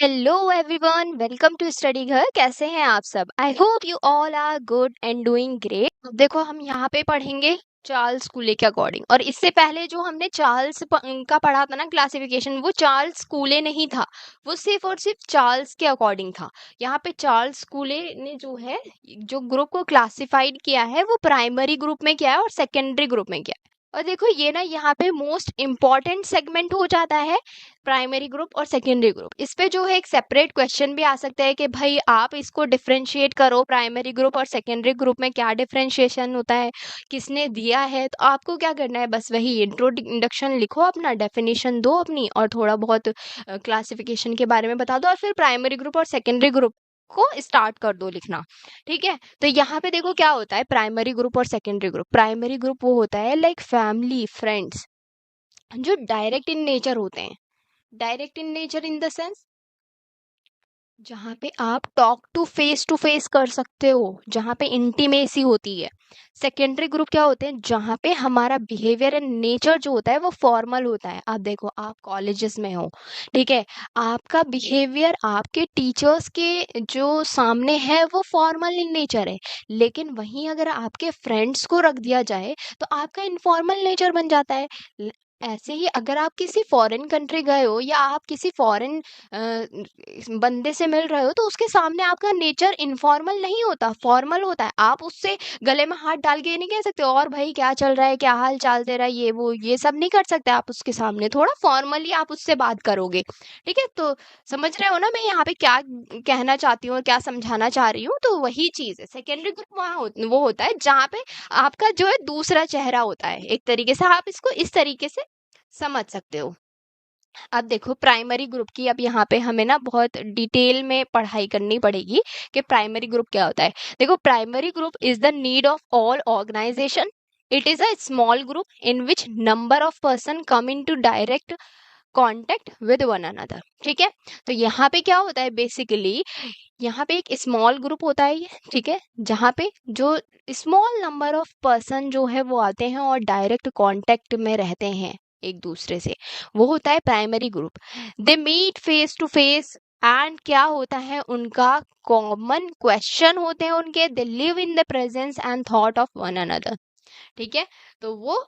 Hello everyone, welcome to study Ghar. कैसे हैं आप सब? I hope you all are good and doing great. देखो, हम यहाँ पे पढ़ेंगे चार्ल्स कूले के अकॉर्डिंग। और इससे पहले जो हमने का पढ़ा था ना क्लासिफिकेशन, वो चार्ल्स कूले नहीं था, वो सिर्फ और सिर्फ चार्ल्स के अकॉर्डिंग था। यहाँ पे चार्ल्स कूले ने जो है जो ग्रुप को क्लासिफाइड किया है वो प्राइमरी ग्रुप में किया है और सेकेंडरी ग्रुप में किया है। और देखो ये ना यहाँ पे मोस्ट इम्पॉर्टेंट सेगमेंट हो जाता है प्राइमरी ग्रुप और सेकेंडरी ग्रुप। इस पे जो है एक सेपरेट क्वेश्चन भी आ सकता है कि भाई आप इसको डिफरेंशिएट करो, प्राइमरी ग्रुप और सेकेंडरी ग्रुप में क्या डिफरेंशिएशन होता है, किसने दिया है। तो आपको क्या करना है, बस वही इंट्रोडक्शन लिखो, अपना डेफिनेशन दो अपनी, और थोड़ा बहुत क्लासिफिकेशन के बारे में बता दो, और फिर प्राइमरी ग्रुप और सेकेंडरी ग्रुप को स्टार्ट कर दो लिखना। ठीक है, तो यहाँ पे देखो क्या होता है प्राइमरी ग्रुप और सेकेंडरी ग्रुप। प्राइमरी ग्रुप वो होता है लाइक फैमिली फ्रेंड्स जो डायरेक्ट इन नेचर होते हैं। Direct in nature in the sense जहाँ पे आप टू फेस कर सकते हो, जहाँ पे इंटीमेसी होती है। सेकेंडरी ग्रुप क्या होते हैं, जहाँ पे हमारा बिहेवियर एंड नेचर जो होता है वो फॉर्मल होता है। आप देखो, आप कॉलेजेस में हो, ठीक है, आपका बिहेवियर आपके टीचर्स के जो सामने है वो फॉर्मल इन नेचर है। लेकिन वहीं अगर आपके फ्रेंड्स को रख दिया जाए तो आपका इनफॉर्मल नेचर बन जाता है। ऐसे ही अगर आप किसी फॉरेन कंट्री गए हो या आप किसी फॉरेन बंदे से मिल रहे हो तो उसके सामने आपका नेचर इनफॉर्मल नहीं होता, फॉर्मल होता है। आप उससे गले में हाथ डाल के ये नहीं कह सकते और भाई क्या चल रहा है, क्या हाल चाल तेरा, ये वो ये सब नहीं कर सकते। आप उसके सामने थोड़ा फॉर्मली आप उससे बात करोगे। ठीक है, तो समझ रहे हो ना मैं यहाँ पे क्या कहना चाहती हूँ और क्या समझाना चाह रही हूँ। तो वही चीज है, सेकेंडरी ग्रुप वो होता है जहाँ पे आपका जो है दूसरा चेहरा होता है। एक तरीके से आप इसको इस तरीके से समझ सकते हो। अब देखो प्राइमरी ग्रुप की, अब यहाँ पे हमें ना बहुत डिटेल में पढ़ाई करनी पड़ेगी कि प्राइमरी ग्रुप क्या होता है। देखो, primary group is the need of all organisation. It is a small group in which number of person come in to direct contact with one another. ठीक है, तो यहाँ पे क्या होता है बेसिकली, यहाँ पे एक स्मॉल ग्रुप होता है ये, ठीक है, जहाँ पे जो स्मॉल नंबर ऑफ पर्सन जो है वो आते हैं और डायरेक्ट कांटेक्ट में रहते हैं एक दूसरे से, वो होता है primary group. They meet face to face and क्या होता है उनका कॉमन क्वेश्चन होते हैं उनके, they live in the presence and thought of one another. ठीक है, तो वो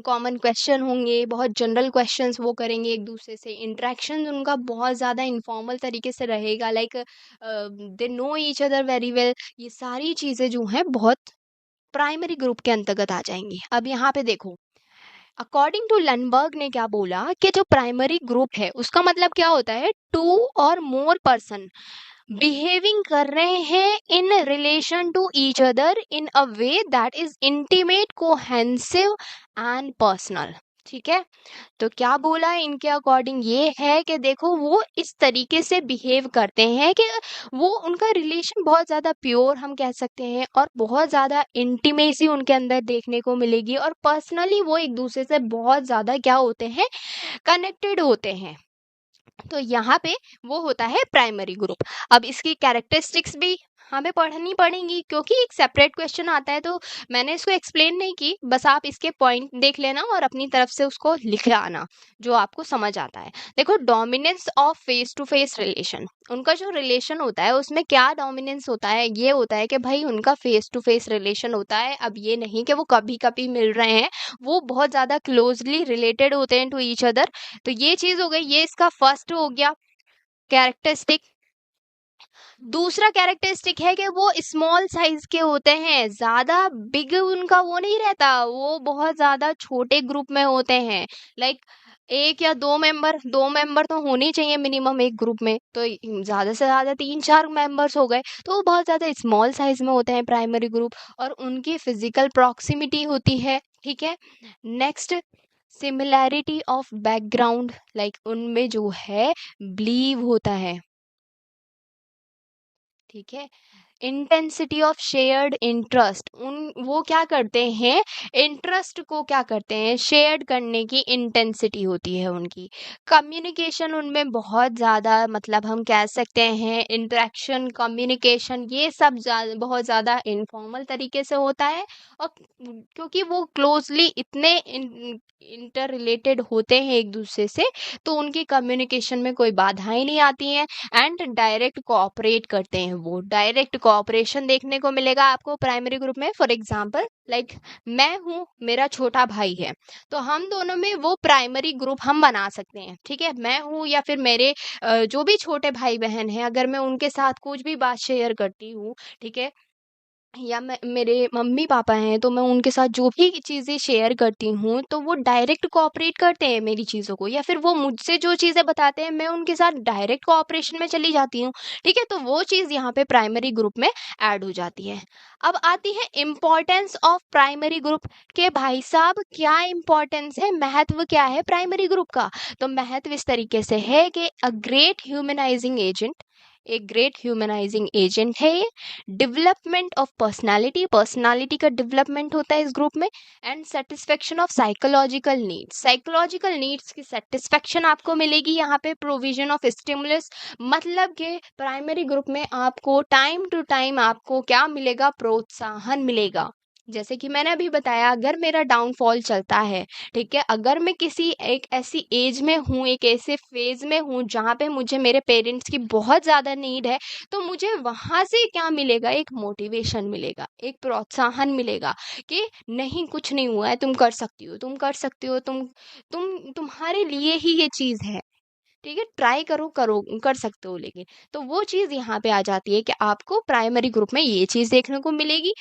कॉमन क्वेश्चन होंगे, बहुत जनरल क्वेश्चंस वो करेंगे एक दूसरे से। इंटरेक्शन उनका बहुत ज़्यादा इनफॉर्मल तरीके से रहेगा, like they know each other very well. ये सारी चीज़ें जो हैं बहुत प्राइमरी ग्रुप के अंतर्गत आ जाएंगी। अब यहाँ पे देखो, अकॉर्डिंग टू लनबर्ग ने क्या बोला कि जो प्राइमरी ग्रुप है उसका मतलब क्या होता है, टू और मोर पर्सन बिहेविंग कर रहे हैं in relation to each other in a way that is intimate, cohesive and personal. ठीक है, तो क्या बोला है इनके अकॉर्डिंग, ये है कि देखो वो इस तरीके से बिहेव करते हैं कि वो उनका रिलेशन बहुत ज़्यादा प्योर हम कह सकते हैं, और बहुत ज़्यादा इंटीमेसी उनके अंदर देखने को मिलेगी, और पर्सनली वो एक दूसरे से बहुत ज़्यादा क्या होते हैं, कनेक्टेड होते हैं। तो यहाँ पे वो होता है प्राइमरी ग्रुप। अब इसकी कैरेक्टरिस्टिक्स भी हमें पढ़नी पड़ेंगी क्योंकि एक सेपरेट क्वेश्चन आता है, तो मैंने इसको एक्सप्लेन नहीं की, बस आप इसके पॉइंट देख लेना और अपनी तरफ से उसको लिख आना जो आपको समझ आता है। देखो, dominance of face to face relation, उनका जो रिलेशन होता है उसमें क्या डोमिनेंस होता है, ये होता है कि भाई उनका फेस टू फेस रिलेशन होता है। अब ये नहीं कि वो कभी कभी मिल रहे हैं, वो बहुत ज़्यादा क्लोजली रिलेटेड होते हैं टू ईच अदर। तो ये चीज़ हो गई, ये इसका फर्स्ट हो गया कैरेक्टरिस्टिक। दूसरा कैरेक्टरिस्टिक है कि वो स्मॉल साइज के होते हैं, ज्यादा बिग उनका वो नहीं रहता, वो बहुत ज्यादा छोटे ग्रुप में होते हैं। लाइक एक या दो मेंबर तो होने ही चाहिए मिनिमम एक ग्रुप में, तो ज्यादा से ज्यादा 3-4 मेंबर्स हो गए, तो वो बहुत ज्यादा स्मॉल साइज में होते हैं प्राइमरी ग्रुप, और उनकी फिजिकल प्रॉक्सिमिटी होती है। ठीक है, next, similarity of background, like उनमें जो है बिलीव होता है। ठीक है, इंटेंसिटी ऑफ शेयर्ड इंटरेस्ट, उन वो क्या करते हैं, इंटरेस्ट को क्या करते हैं, शेयर्ड करने की इंटेंसिटी होती है उनकी। कम्युनिकेशन उनमें बहुत ज़्यादा, मतलब हम कह सकते हैं इंटरेक्शन कम्युनिकेशन ये सब बहुत ज़्यादा इनफॉर्मल तरीके से होता है। और क्योंकि वो क्लोजली इतने इंटर रिलेटेड होते हैं एक दूसरे से, तो उनकी कम्युनिकेशन में कोई बाधाएं नहीं आती हैं एंड डायरेक्ट कोऑपरेट करते हैं। वो डायरेक्ट कोऑपरेशन देखने को मिलेगा आपको प्राइमरी ग्रुप में। फॉर एग्जांपल लाइक मैं हूँ, मेरा छोटा भाई है, तो हम दोनों में वो प्राइमरी ग्रुप हम बना सकते हैं। ठीक है, मैं हूँ या फिर मेरे जो भी छोटे भाई बहन हैं, अगर मैं उनके साथ कुछ भी बात शेयर करती हूँ, ठीक है, या मैं मेरे मम्मी पापा हैं तो मैं उनके साथ जो भी चीज़ें शेयर करती हूँ तो वो डायरेक्ट कोऑपरेट करते हैं मेरी चीज़ों को, या फिर वो मुझसे जो चीज़ें बताते हैं मैं उनके साथ डायरेक्ट कोऑपरेशन में चली जाती हूँ। ठीक है, तो वो चीज़ यहाँ पे प्राइमरी ग्रुप में ऐड हो जाती है। अब आती है इम्पोर्टेंस ऑफ प्राइमरी ग्रुप के। भाई साहब क्या इम्पोर्टेंस है, महत्व क्या है प्राइमरी ग्रुप का? तो महत्व इस तरीके से है कि अ ग्रेट ह्यूमनाइजिंग एजेंट, एक ग्रेट ह्यूमनाइजिंग एजेंट है ये। डेवलपमेंट ऑफ पर्सनालिटी, पर्सनालिटी का डेवलपमेंट होता है इस ग्रुप में। And satisfaction of psychological needs, psychological needs की सेटिस्फेक्शन आपको मिलेगी यहाँ पे। प्रोविजन ऑफ स्टिमुलस, मतलब कि प्राइमरी ग्रुप में आपको टाइम टू टाइम आपको क्या मिलेगा, प्रोत्साहन मिलेगा। जैसे कि मैंने अभी बताया, अगर मेरा डाउनफॉल चलता है, ठीक है, अगर मैं किसी एक ऐसी एज में हूँ, एक ऐसे फेज में हूँ जहाँ पे मुझे मेरे पेरेंट्स की बहुत ज़्यादा नीड है, तो मुझे वहां से क्या मिलेगा, एक मोटिवेशन मिलेगा, एक प्रोत्साहन मिलेगा कि नहीं कुछ नहीं हुआ है, तुम कर सकती हो, तुम कर सकती हो, तुम्हारे लिए ही ये चीज है। ठीक है, ट्राई करो करो कर सकते हो। लेकिन तो वो चीज यहाँ पे आ जाती है कि आपको प्राइमरी ग्रुप में ये चीज देखने को मिलेगी।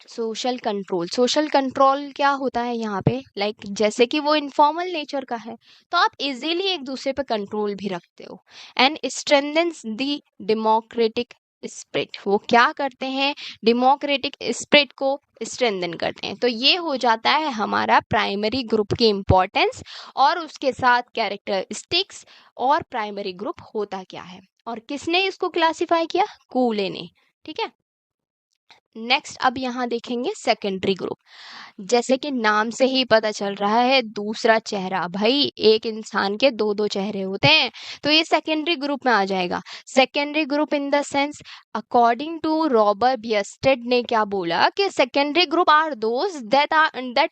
सोशल कंट्रोल, सोशल कंट्रोल क्या होता है यहाँ पे, लाइक जैसे कि वो इनफॉर्मल नेचर का है, तो आप इजीली एक दूसरे पे कंट्रोल भी रखते हो। And strengthens the democratic spirit, वो क्या करते हैं, डेमोक्रेटिक स्पिरिट को स्ट्रेंथन करते हैं। तो ये हो जाता है हमारा प्राइमरी ग्रुप की इंपॉर्टेंस और उसके साथ कैरेक्टरिस्टिक्स। और प्राइमरी ग्रुप होता क्या है और किसने इसको क्लासिफाई किया, कूले ने। ठीक है, नेक्स्ट अब यहाँ देखेंगे सेकेंडरी ग्रुप। जैसे कि नाम से ही पता चल रहा है, दूसरा चेहरा। भाई एक इंसान के दो दो चेहरे होते हैं, तो ये सेकेंडरी ग्रुप में आ जाएगा। Secondary group in the sense, according to Robert Bierstedt ने क्या बोला कि secondary group are those that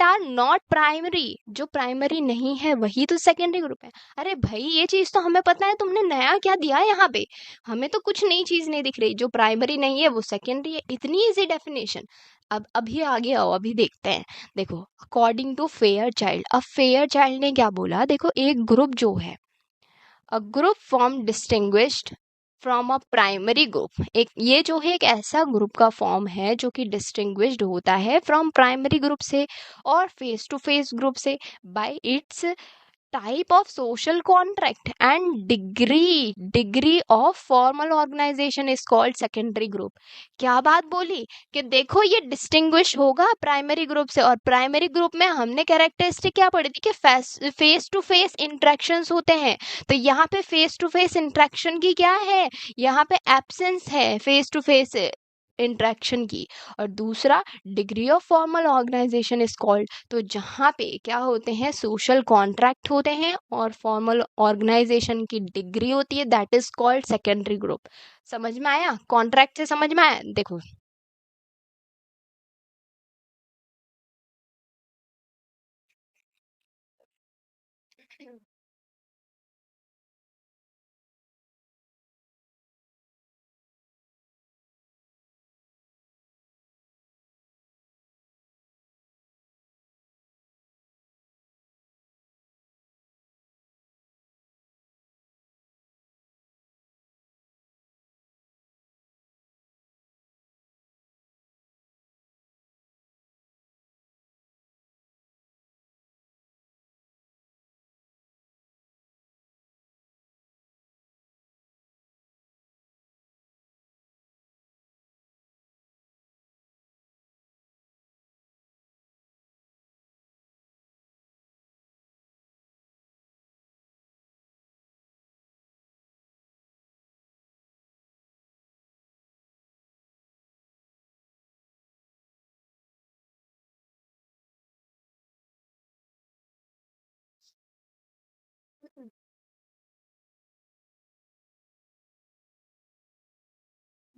are not primary, जो प्राइमरी नहीं है वही तो सेकेंडरी ग्रुप है। अरे भाई ये चीज तो हमें पता है, तुमने नया क्या दिया यहाँ पे, हमें तो कुछ नई चीज नहीं दिख रही। जो प्राइमरी नहीं है वो सेकेंडरी है, इतनी इजी डेफिनेशन। अब अभी आगे आओ, अभी देखते हैं। देखो, अकॉर्डिंग टू फेयर चाइल्ड, अब फेयर चाइल्ड ने क्या बोला, देखो एक ग्रुप जो है, a group form distinguished from a primary group, एक ये जो है एक ऐसा ग्रुप का फॉर्म है जो कि डिस्टिंग्विश्ड होता है फ्रॉम प्राइमरी ग्रुप से और फेस टू फेस ग्रुप से by its type of social contract and degree of formal organisation is called secondary group. क्या बात बोली कि देखो ये डिस्टिंग्विश होगा प्राइमरी ग्रुप से, और प्राइमरी ग्रुप में हमने कैरेक्टरिस्टिक क्या पढ़ी थी कि फेस टू फेस इंट्रैक्शंस होते हैं। तो यहाँ पे फेस टू फेस इंट्रैक्शन की क्या है, यहाँ पे एब्सेंस है फेस टू फेस इंट्रैक्शन की। और दूसरा degree of formal organisation is called, तो जहाँ पे क्या होते हैं, सोशल कॉन्ट्रैक्ट होते हैं और फॉर्मल ऑर्गेनाइजेशन की डिग्री होती है, that is called secondary group. समझ में आया, कॉन्ट्रैक्ट से समझ में आया? देखो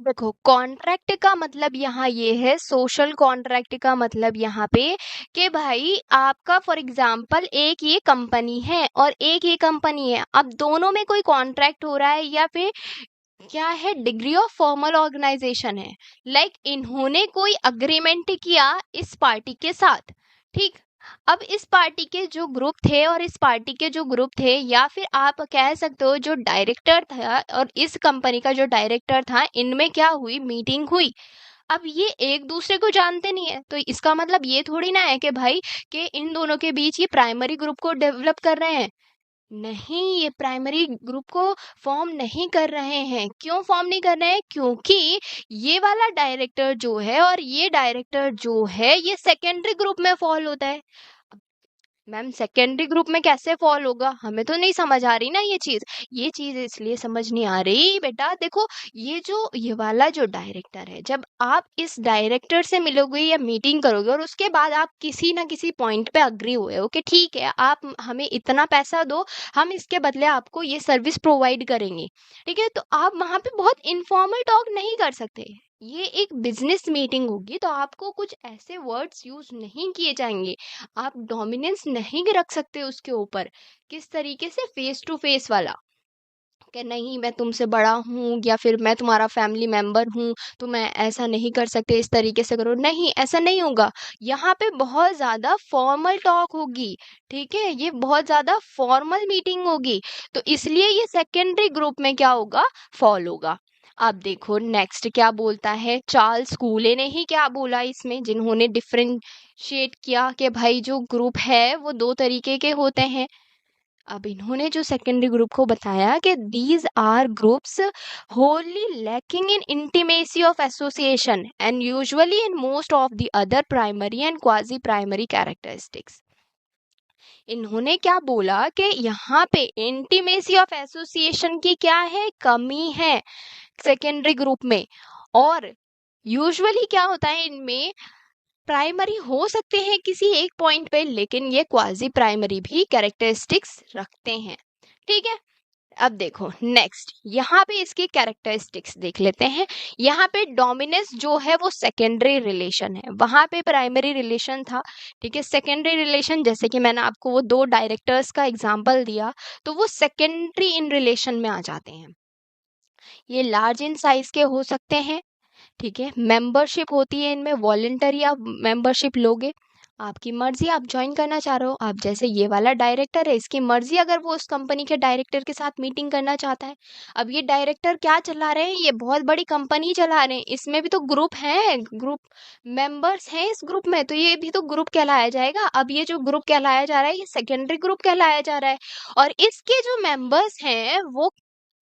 देखो, कॉन्ट्रैक्ट का मतलब यहाँ ये है, सोशल कॉन्ट्रैक्ट का मतलब यहाँ पे कि भाई आपका फॉर एग्जांपल एक ये कंपनी है और एक ये कंपनी है, अब दोनों में कोई कॉन्ट्रैक्ट हो रहा है या फिर क्या है, डिग्री ऑफ फॉर्मल ऑर्गेनाइजेशन है। इन्होंने कोई अग्रीमेंट किया इस पार्टी के साथ, ठीक। अब इस पार्टी के जो ग्रुप थे और इस पार्टी के जो ग्रुप थे, या फिर आप कह सकते हो जो डायरेक्टर था और इस कंपनी का जो डायरेक्टर था, इनमें क्या हुई, मीटिंग हुई। अब ये एक दूसरे को जानते नहीं है, तो इसका मतलब ये थोड़ी ना है कि भाई कि इन दोनों के बीच ये प्राइमरी ग्रुप को डेवलप कर रहे हैं। नहीं, ये प्राइमरी ग्रुप को फॉर्म नहीं कर रहे हैं। क्यों फॉर्म नहीं कर रहे हैं? क्योंकि ये वाला डायरेक्टर जो है और ये डायरेक्टर जो है, ये सेकेंडरी ग्रुप में फॉल होता है। मैम, सेकेंडरी ग्रुप में कैसे फॉल होगा? हमें तो नहीं समझ आ रही ना ये चीज इसलिए समझ नहीं आ रही बेटा। देखो, ये वाला जो डायरेक्टर है, जब आप इस डायरेक्टर से मिलोगे या मीटिंग करोगे और उसके बाद आप किसी ना किसी पॉइंट पे अग्री हुए हो कि ठीक है, आप हमें इतना पैसा दो, हम इसके बदले आपको ये सर्विस प्रोवाइड करेंगे, ठीक है, तो आप वहां पे बहुत इनफॉर्मल टॉक नहीं कर सकते। ये एक बिजनेस मीटिंग होगी, तो आपको कुछ ऐसे वर्ड्स यूज नहीं किए जाएंगे, आप डोमिनेंस नहीं रख सकते उसके ऊपर। किस तरीके से? फेस टू फेस वाला, कि नहीं मैं तुमसे बड़ा हूँ या फिर मैं तुम्हारा फैमिली मेंबर हूँ, तो मैं ऐसा नहीं कर सकते, इस तरीके से करो, नहीं, ऐसा नहीं होगा। यहाँ पे बहुत ज्यादा फॉर्मल टॉक होगी, ठीक है, ये बहुत ज्यादा फॉर्मल मीटिंग होगी, तो इसलिए ये सेकेंडरी ग्रुप में क्या होगा, फॉल होगा। अब देखो नेक्स्ट क्या बोलता है, चार्ल्स कूले ने ही क्या बोला इसमें, जिन्होंने डिफरेंशिएट किया कि भाई जो ग्रुप है वो दो तरीके के होते हैं। अब इन्होंने जो सेकेंडरी ग्रुप को बताया कि these are groups wholly lacking in intimacy of association and usually in most of the other primary and quasi primary characteristics। इन्होंने क्या बोला कि यहाँ पे इंटीमेसी ऑफ एसोसिएशन की क्या है, कमी है सेकेंडरी ग्रुप में। और यूजुअली क्या होता है, इनमें प्राइमरी हो सकते हैं किसी एक पॉइंट पे, लेकिन ये क्वाजी प्राइमरी भी कैरेक्टरिस्टिक्स रखते हैं, ठीक है। अब देखो नेक्स्ट, यहाँ पे इसके कैरेक्टरिस्टिक्स देख लेते हैं। यहाँ पे डोमिनेंस जो है वो सेकेंडरी रिलेशन है, वहां पे प्राइमरी रिलेशन था, ठीक है। सेकेंडरी रिलेशन, जैसे कि मैंने आपको वो दो डायरेक्टर्स का एग्जांपल दिया, तो वो सेकेंडरी इन रिलेशन में आ जाते हैं। ये लार्ज इन साइज के हो सकते हैं, ठीक है। मेंबरशिप होती है इनमें, वॉलेंटरी आप मेंबरशिप लोगे, आपकी मर्जी, आप ज्वाइन करना चाह रहे हो। आप जैसे ये वाला डायरेक्टर है, इसकी मर्जी अगर वो उस कंपनी के डायरेक्टर के साथ मीटिंग करना चाहता है। अब ये डायरेक्टर क्या चला रहे हैं, ये बहुत बड़ी कंपनी चला रहे हैं, इसमें भी तो ग्रुप है, ग्रुप मेंबर्स हैं इस ग्रुप में, तो ये भी तो ग्रुप कहलाया जाएगा। अब ये जो ग्रुप कहलाया जा रहा है, ये सेकेंडरी ग्रुप कहलाया जा रहा है। और इसके जो मेंबर्स हैं वो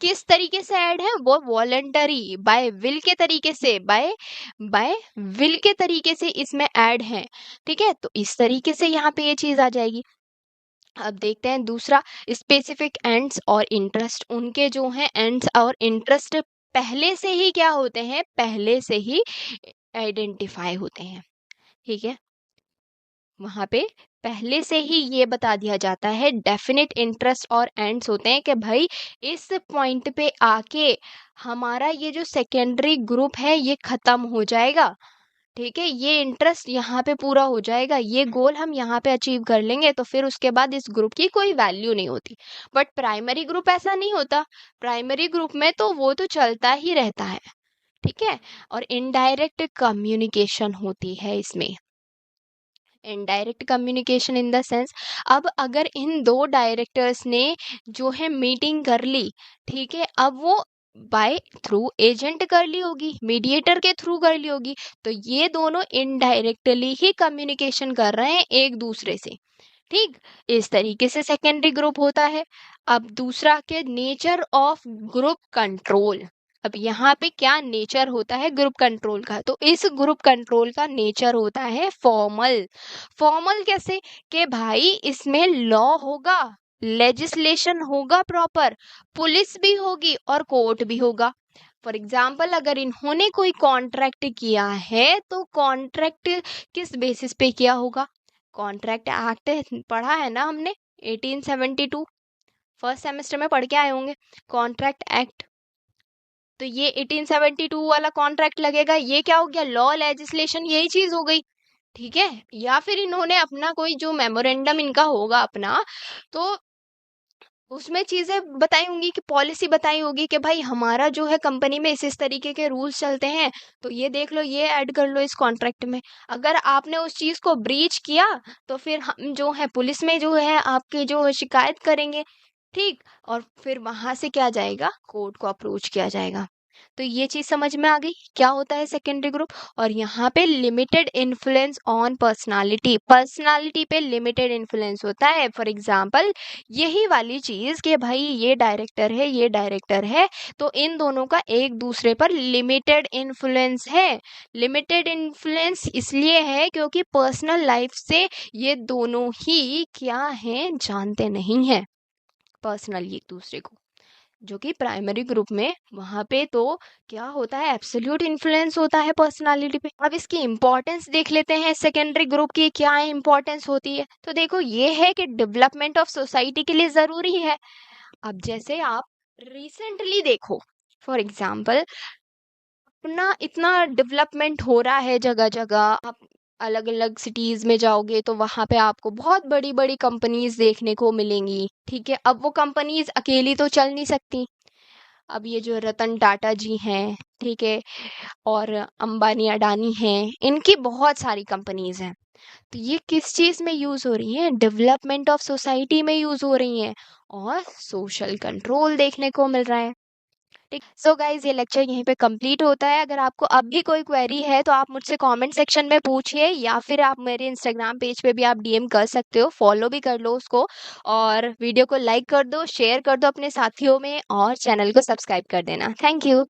किस तरीके से ऐड है, वो वॉलेंटरी बाय विल के तरीके से, बाय बाय विल के तरीके से इसमें ऐड है, ठीक है। तो इस तरीके से यहाँ पे ये चीज आ जाएगी। अब देखते हैं दूसरा, स्पेसिफिक एंड्स और इंटरेस्ट। उनके जो हैं एंड्स और इंटरेस्ट पहले से ही क्या होते हैं, पहले से ही आइडेंटिफाई होते हैं, ठीक है। वहां पे पहले से ही ये बता दिया जाता है, डेफिनेट इंटरेस्ट और एंड्स होते हैं कि भाई इस पॉइंट पे आके हमारा ये जो सेकेंडरी ग्रुप है ये खत्म हो जाएगा, ठीक है। ये इंटरेस्ट यहाँ पे पूरा हो जाएगा, ये गोल हम यहाँ पे अचीव कर लेंगे, तो फिर उसके बाद इस ग्रुप की कोई वैल्यू नहीं होती। बट प्राइमरी ग्रुप ऐसा नहीं होता, प्राइमरी ग्रुप में तो वो तो चलता ही रहता है, ठीक है। और इनडायरेक्ट कम्युनिकेशन होती है इसमें, indirect communication in the sense, अब अगर इन दो डायरेक्टर्स ने जो है मीटिंग कर ली, ठीक है, अब वो बाय थ्रू एजेंट कर ली होगी, मीडिएटर के थ्रू कर ली होगी, तो ये दोनों इनडायरेक्टली ही कम्युनिकेशन कर रहे हैं एक दूसरे से, ठीक। इस तरीके से सेकेंडरी ग्रुप होता है। अब दूसरा के नेचर ऑफ ग्रुप कंट्रोल। अब यहाँ पे क्या नेचर होता है ग्रुप कंट्रोल का, तो इस ग्रुप कंट्रोल का नेचर होता है फॉर्मल। फॉर्मल कैसे, कि भाई इसमें लॉ होगा, लेजिस्लेशन होगा प्रॉपर, पुलिस भी होगी और कोर्ट भी होगा। फॉर एग्जाम्पल, अगर इन्होंने कोई कॉन्ट्रैक्ट किया है तो कॉन्ट्रैक्ट किस बेसिस पे किया होगा, कॉन्ट्रैक्ट एक्ट पढ़ा है ना हमने, 1872 फर्स्ट सेमेस्टर में पढ़ के आए होंगे, कॉन्ट्रैक्ट एक्ट। तो ये 1872 वाला कॉन्ट्रैक्ट लगेगा। ये क्या हो गया, लॉ लेजिस्लेशन यही चीज हो गई, ठीक है। या फिर इन्होंने अपना कोई जो मेमोरेंडम इनका होगा अपना, तो उसमें चीजें बताई होंगी कि पॉलिसी बताई होगी कि भाई हमारा जो है कंपनी में इस तरीके के रूल्स चलते हैं, तो ये देख लो, ये ऐड कर लो इस कॉन्ट्रैक्ट में। अगर आपने उस चीज को ब्रीच किया तो फिर हम जो है पुलिस में जो है आपकी जो शिकायत करेंगे, ठीक। और फिर वहां से क्या जाएगा, कोर्ट को अप्रोच किया जाएगा। तो ये चीज समझ में आ गई क्या होता है सेकेंडरी ग्रुप। और यहाँ पे limited influence on personality, personality पे लिमिटेड इन्फ्लुएंस होता है। फॉर एग्जाम्पल यही वाली चीज कि भाई ये डायरेक्टर है, ये डायरेक्टर है, तो इन दोनों का एक दूसरे पर लिमिटेड इन्फ्लुएंस है। लिमिटेड इन्फ्लुएंस इसलिए है क्योंकि पर्सनल लाइफ से ये दोनों ही क्या हैं, जानते नहीं हैं पर्सनली एक दूसरे को। जो कि प्राइमरी ग्रुप में वहां पे तो क्या होता है, एब्सोल्यूट इन्फ्लुएंस होता है पर्सनालिटी पे। अब इसकी इंपॉर्टेंस देख लेते हैं, सेकेंडरी ग्रुप की क्या इंपॉर्टेंस होती है। तो देखो ये है कि डेवलपमेंट ऑफ सोसाइटी के लिए जरूरी है। अब जैसे आप रिसेंटली देखो, फॉर एग्जाम्पल अपना इतना डेवलपमेंट हो रहा है जगह जगह, आप अलग अलग सिटीज में जाओगे तो वहां पे आपको बहुत बड़ी बड़ी कंपनीज देखने को मिलेंगी, ठीक है। अब वो कंपनीज अकेली तो चल नहीं सकती। अब ये जो रतन टाटा जी हैं, ठीक है, और अंबानी अडानी हैं, इनकी बहुत सारी कंपनीज हैं। तो ये किस चीज में यूज हो रही हैं, डेवलपमेंट ऑफ सोसाइटी में यूज हो रही हैं, और सोशल कंट्रोल देखने को मिल रहा है, ठीक। सो गाइज ये लेक्चर यहीं पे कंप्लीट होता है। अगर आपको अब भी कोई क्वेरी है तो आप मुझसे कमेंट सेक्शन में पूछिए, या फिर आप मेरे इंस्टाग्राम पेज पे भी आप डीएम कर सकते हो, फॉलो भी कर लो उसको। और वीडियो को लाइक कर दो, शेयर कर दो अपने साथियों में, और चैनल को सब्सक्राइब कर देना। Thank you.